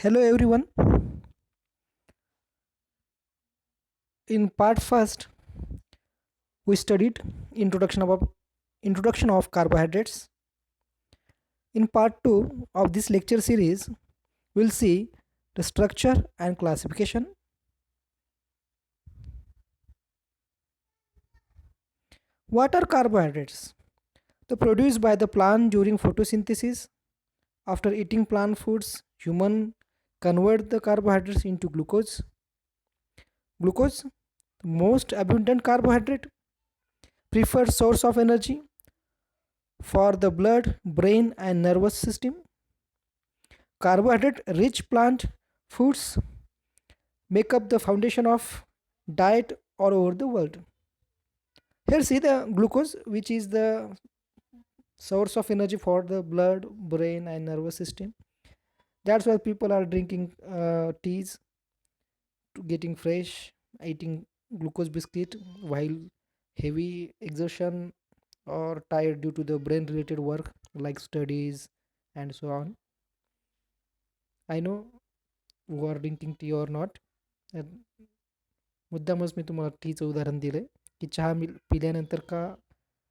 Hello everyone. In part first, we studied introduction of carbohydrates. In part 2 of this lecture series, we'll see the structure and classification. What are carbohydrates? They produced by the plant during photosynthesis. After eating plant foods, human convert the carbohydrates into glucose. Glucose, the most abundant carbohydrate, preferred source of energy for the blood, brain and nervous system. Carbohydrate rich plant foods make up the foundation of diet all over the world. Here see the glucose, which is the source of energy for the blood, brain and nervous system. That's why people are drinking teas to getting fresh, eating glucose biscuit while heavy exertion or tired due to the brain related work like studies and so on. I know who are drinking tea or not. मुद्दामच मी तुम्हाला टीचं उदाहरण दिलं की चहा पिल्यानंतर का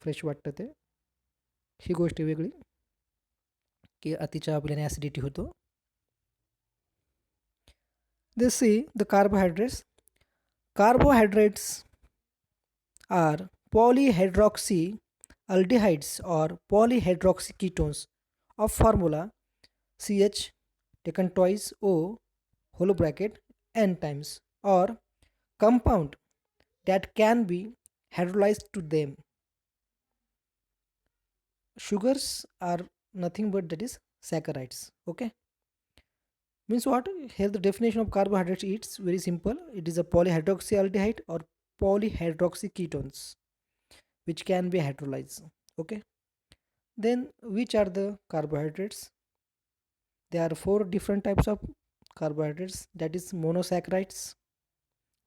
fresh वाटतं ते. ही गोष्ट वेगळी की अति चहा पिल्याने ॲसिडिटी होतो. This see the carbohydrates. Carbohydrates are polyhydroxy aldehydes or polyhydroxy ketones of formula CH taken twice O hollow bracket n times or compound that can be hydrolyzed to them. Sugars are nothing but that is saccharides. Okay, means what? Here the definition of carbohydrates is very simple. It is a polyhydroxyaldehyde or polyhydroxy ketones which can be hydrolyzed. Okay, then which are the carbohydrates? There are four different types of carbohydrates, that is monosaccharides,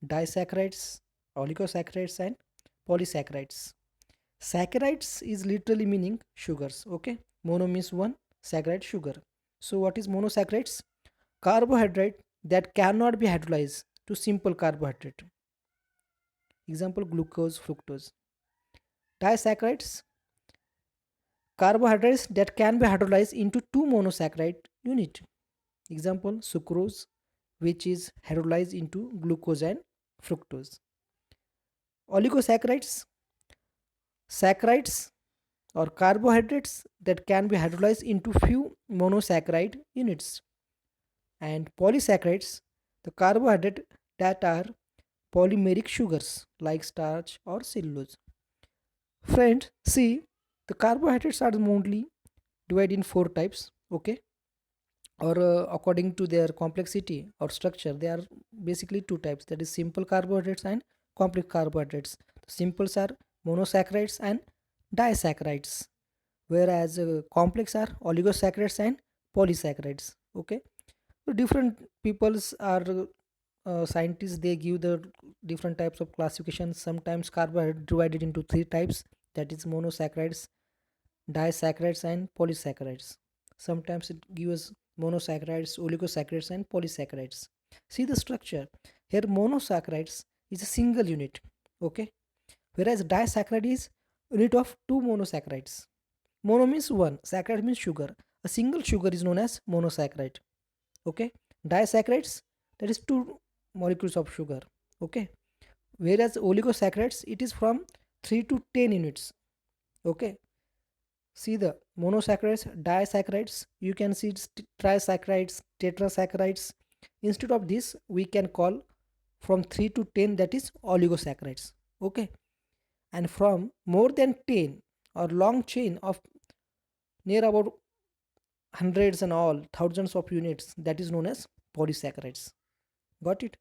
disaccharides, oligosaccharides and polysaccharides. Saccharides is literally meaning sugars. Okay, mono means one, saccharide sugar. So what is monosaccharides? Carbohydrate that cannot be hydrolyzed to simple carbohydrate. Example glucose, fructose. Disaccharides, carbohydrates that can be hydrolyzed into two monosaccharide unit. Example sucrose, which is hydrolyzed into glucose and fructose. Oligosaccharides, saccharides or carbohydrates that can be hydrolyzed into few monosaccharide units. And polysaccharides, the carbohydrate that are polymeric sugars like starch or cellulose. Friends, see the carbohydrates are mainly divided in four types. Okay, or according to their complexity or structure, they are basically two types, that is simple carbohydrates and complex carbohydrates. The simples are monosaccharides and disaccharides, whereas complex are oligosaccharides and polysaccharides. Okay, so different peoples are scientists, they give the different types of classification. Sometimes carbohydrate divided into three types, that is monosaccharides, disaccharides and polysaccharides. Sometimes it gives monosaccharides, oligosaccharides and polysaccharides. See the structure here. Monosaccharides is a single unit. Okay, whereas disaccharide is unit of two monosaccharides. Mono means one, saccharide means sugar. A single sugar is known as monosaccharide. Okay, disaccharides, that is two molecules of sugar. Okay, whereas oligosaccharides, it is from 3 to 10 units. Okay, see the monosaccharides, disaccharides, you can see trisaccharides, tetrasaccharides. Instead of this, we can call from 3 to 10, that is oligosaccharides. Okay, and from more than 10 or long chain of near about hundreds and all thousands of units, that is known as polysaccharides. Got it?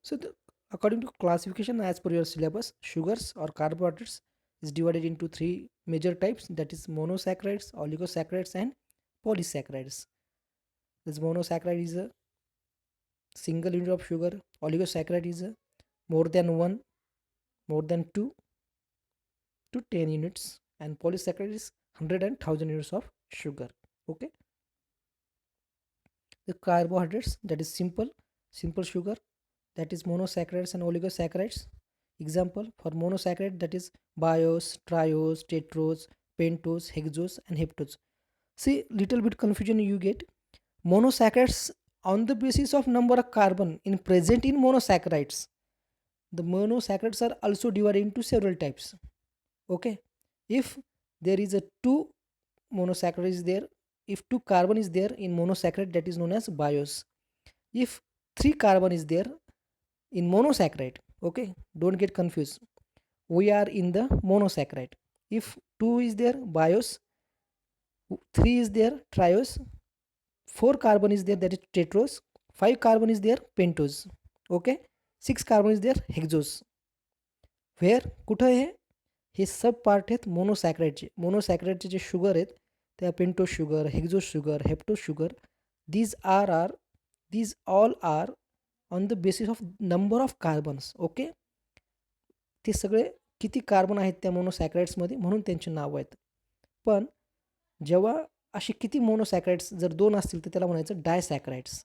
So according to classification as per your syllabus, sugars or carbohydrates is divided into three major types, that is monosaccharides, oligosaccharides and polysaccharides. This monosaccharide is a single unit of sugar, oligosaccharide is a more than one, more than 2 to 10 units, and polysaccharide is 100 and 1000 units of sugar. Okay, The carbohydrates, that is simple sugar, that is monosaccharides and oligosaccharides. Example for monosaccharide, that is biose, triose, tetrose, pentose, hexose and heptose. See, little bit confusion you get. Monosaccharides on the basis of number of carbon in present in monosaccharides. The monosaccharides are also divided into several types. Okay, if there is a two monosaccharides there, if two carbon is there in monosaccharide, that is known as biose. If three carbon is there in monosaccharide, okay, don't get confused, we are in the monosaccharide. If two is there biose, three is there triose, four carbon is there, that is tetrose, five carbon is there pentose, okay, six carbon is there hexose. Where कुठं आहे हे सब part आहेत मोनोसॅकराईडचे जे sugar आहेत त्या pentose sugar, hexose sugar, heptose sugar, these all are on the basis of number of carbons. Okay, ते सगळे किती carbon आहेत त्या मोनोसॅकराईड्समध्ये म्हणून त्यांची नावं आहेत. पण जेव्हा असे किती मोनोसॅकराईड्स जर दोन असतील तर त्याला म्हणायचं डायसॅकराईड्स.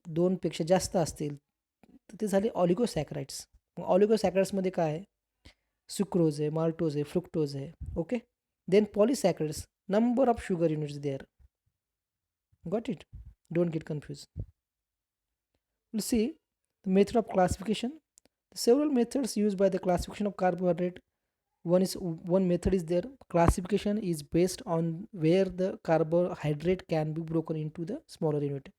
दोनपेक्षा जास्त असतील तर ते झाले ऑलिगोसॅकराईड्स. मग ऑलिगोसॅकराईड्समध्ये काय आहे, सुक्रोज आहे, माल्टोज आहे, फ्रुक्टोज आहे. Okay, then polysaccharides, number of sugar units there. Got it? Don't get confused. We'll see the method of classification. Several methods used by the classification of carbohydrate. One method is there. Classification is based on where the carbohydrate can be broken into the smaller unit.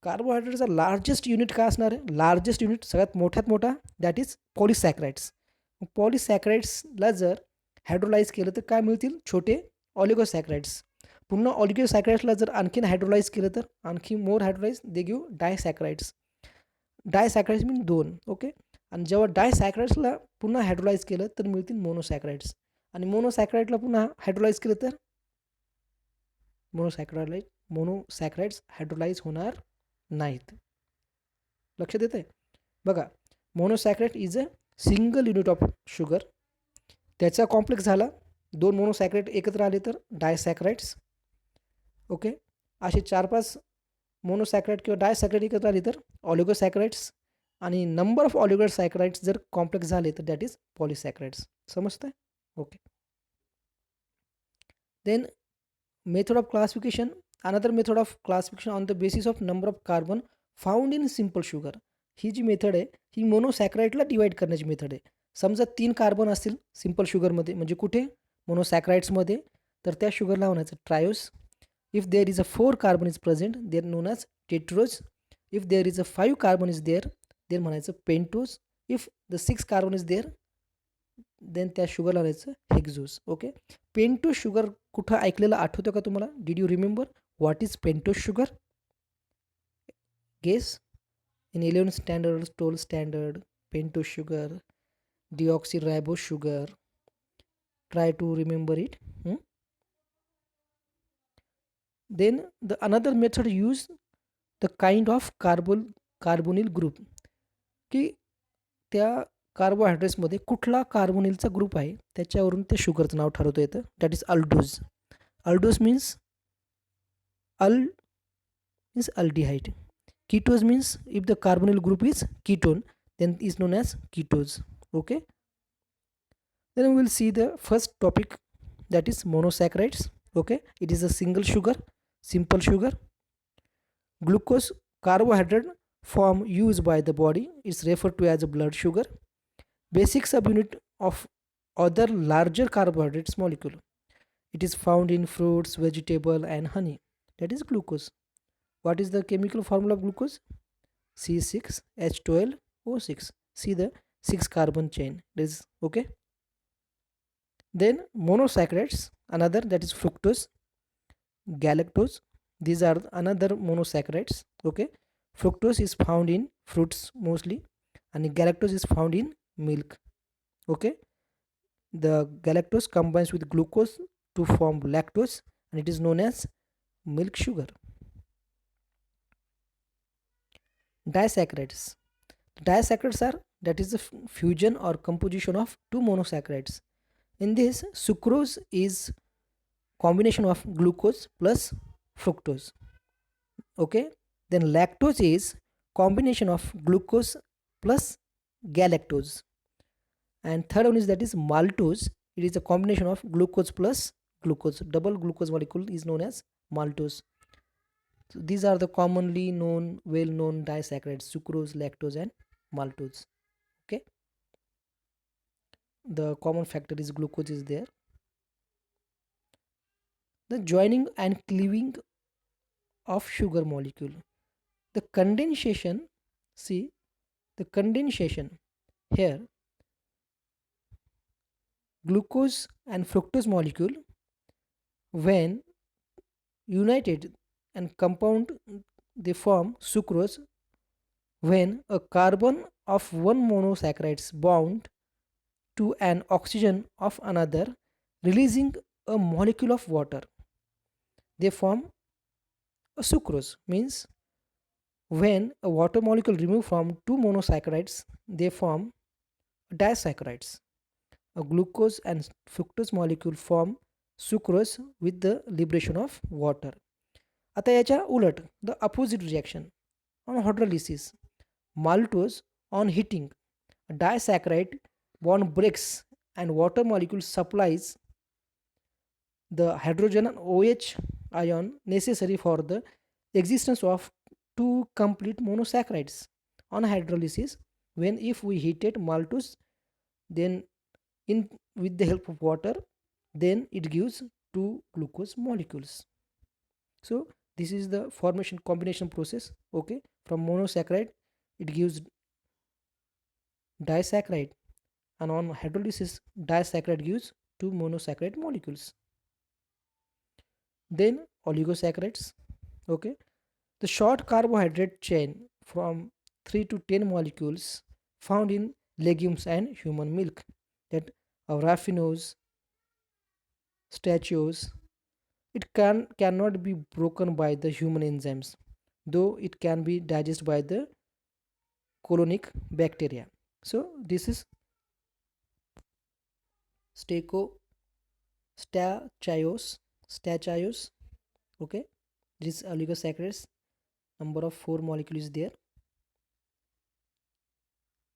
कार्बोहायड्रेटचा largest unit काय असणार आहे, largest unit सगळ्यात मोठ्यात मोठा, that is पॉलिसॅकराइड्स. पॉलिसॅकराइड्सला जर hydrolyse केलं तर काय मिळतील, छोटे ऑलिगोसॅकराइड्स. पुन्हा ऑलिगोसॅकराइड्सला जर आणखीन हायड्रोलाइज केलं तर आणखी मोर हायड्रोलाइज, दे गिव्ह डायसॅकराइड्स. डायसॅकराइड्स मीन दोन. ओके, आणि जेव्हा डायसॅकराइड्सला पुन्हा हायड्रोलाइज केलं तर मिळतील मोनोसॅकराइड्स. आणि मोनोसॅकराइडला पुन्हा हायड्रोलाइज केलं तर मोनोसॅकराइड्स हायड्रोलाइज होणार नाहीत. लक्षात येत आहे बघा, monosaccharide is a single unit of sugar. त्याचा कॉम्प्लेक्स झाला, दोन मोनोसॅकराइड एकत्र आले तर डायसॅकराइड्स. ओके, असे 4-5 मोनोसॅकराइड किंवा डायसॅकराइड एकत्र आले तर ऑलिगोसॅकराइड्स. आणि नंबर ऑफ ऑलिगोसॅकराइड्स जर कॉम्प्लेक्स झाले तर दॅट इज पॉलिसॅकराइड्स. समजतंय? Okay, then method of classification. Another method of classification on the basis of number of carbon found in simple sugar. ही जी मेथड आहे ही मोनोसॅकराइडला डिवाइड करण्याची मेथड आहे. समजा 3 कार्बन असतील सिम्पल शुगरमध्ये, म्हणजे कुठे मोनोसॅकराइड्समध्ये, तर त्या शुगरला म्हणायचं triose. If there is a 4 carbon is present there known as tetrose. If there is a 5 carbon is there then म्हणायचं pentose. If the 6 carbon is there then त्या शुगरला म्हणायचं हेक्झोज. ओके, पेंटोज शुगर कुठं ऐकलेलं आठवतं का तुम्हाला? Did you remember what is pentose sugar? Guess. In 11th standard, 12th standard, pentose sugar, deoxyribose sugar. Try to remember it. Then the another method use the kind of carbonyl group, की त्या कार्बोहायड्रेट्समध्ये कुठला कार्बोनिलचा group आहे त्याच्यावरून ते शुगरचं नाव ठरवता येतं. That is aldose. Aldose means aldehyde. Ketose means if the carbonyl group is ketone then is known as ketose. Okay, then we will see the first topic, that is monosaccharides. Okay, it is a single sugar, simple sugar. Glucose, carbohydrate form used by the body, is referred to as a blood sugar. Basic subunit of other larger carbohydrates molecule. It is found in fruits, vegetable and honey. That is glucose. What is the chemical formula of glucose? C6H12O6. See the 6 carbon chain. This is okay. Then monosaccharides, another, that is fructose, galactose. These are another monosaccharides. Okay, fructose is found in fruits mostly and galactose is found in milk. Okay, the galactose combines with glucose to form lactose and it is known as milk sugar. Disaccharides. Disaccharides are, that is the fusion or composition of two monosaccharides. In this, sucrose is combination of glucose plus fructose. Okay, then lactose is combination of glucose plus galactose, and third one is that is maltose. It is a combination of glucose plus glucose. Double glucose molecule is known as maltose. So these are the commonly known, well known disaccharides: sucrose, lactose, and maltose. Okay, the common factor is glucose is there. The joining and cleaving of sugar molecule, the condensation, see, the condensation here, glucose and fructose molecule when united and compound, they form sucrose. When a carbon of one monosaccharides bound to an oxygen of another, releasing a molecule of water, they form a sucrose. Means when a water molecule removed from two monosaccharides, they form disaccharides. A glucose and fructose molecule form sucrose with the liberation of water. आता याच्या उलट, the opposite reaction on hydrolysis, maltose on heating, a disaccharide bond breaks and water molecule supplies the hydrogen and OH ion necessary for the existence of two complete monosaccharides. On hydrolysis, when if we heated maltose, then in with the help of water, then it gives two glucose molecules. So this is the formation combination process. Okay, from monosaccharide it gives disaccharide, and on hydrolysis disaccharide gives two monosaccharide molecules. Then oligosaccharides. Okay, the short carbohydrate chain from 3 to 10 molecules found in legumes and human milk, that raffinose, stachys. It cannot be broken by the human enzymes, though it can be digested by the colonic bacteria. So this is staco stachys. Okay, this oligosaccharides, number of 4 molecules there.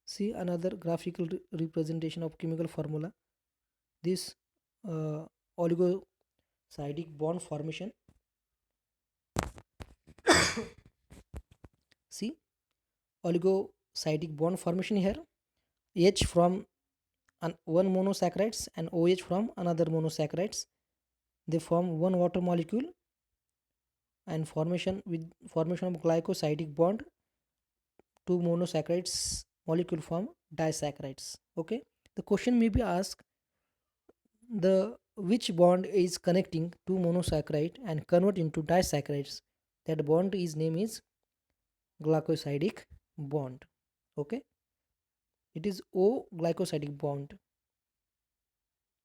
See another graphical representation of chemical formula. This oligocydic bond formation. See oligocydic bond formation here. H from one monosaccharides and OH from another monosaccharides. They form one water molecule, and formation of glycosidic bond, two monosaccharides molecule form disaccharides. Okay, the question may be asked, the which bond is connecting two monosaccharide and convert into disaccharides? That bond is name is glycosidic bond. Okay, it is O glycosidic bond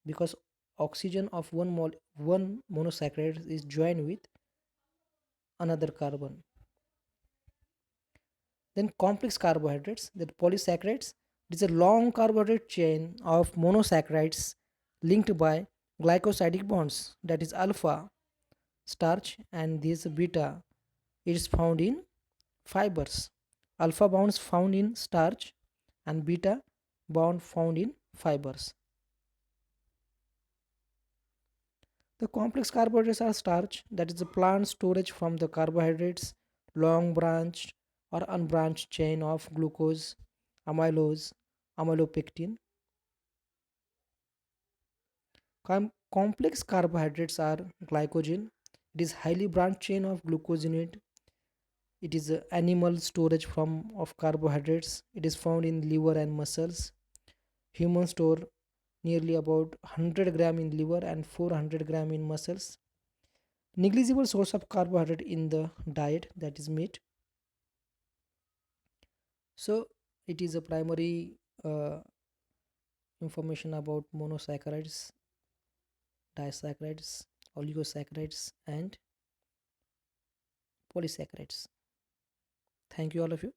because oxygen of one monosaccharide is joined with another carbon. Then complex carbohydrates, that polysaccharides, it is a long carbohydrate chain of monosaccharides linked by glycosidic bonds, that is alpha starch and this beta. It is found in fibers. Alpha bonds found in starch and beta bond found in fibers. The complex carbohydrates are starch, that is the plant storage from the carbohydrates, long branched or unbranched chain of glucose, amylose, amylopectin. Complex carbohydrates are glycogen. It is highly branched chain of glucosinate. It is a animal storage from of carbohydrates. It is found in liver and muscles. Human store nearly about 100 gram in liver and 400 gram in muscles. Negligible source of carbohydrate in the diet, that is meat. So it is a primary information about monosaccharides, disaccharides, oligosaccharides, and polysaccharides. Thank you all of you.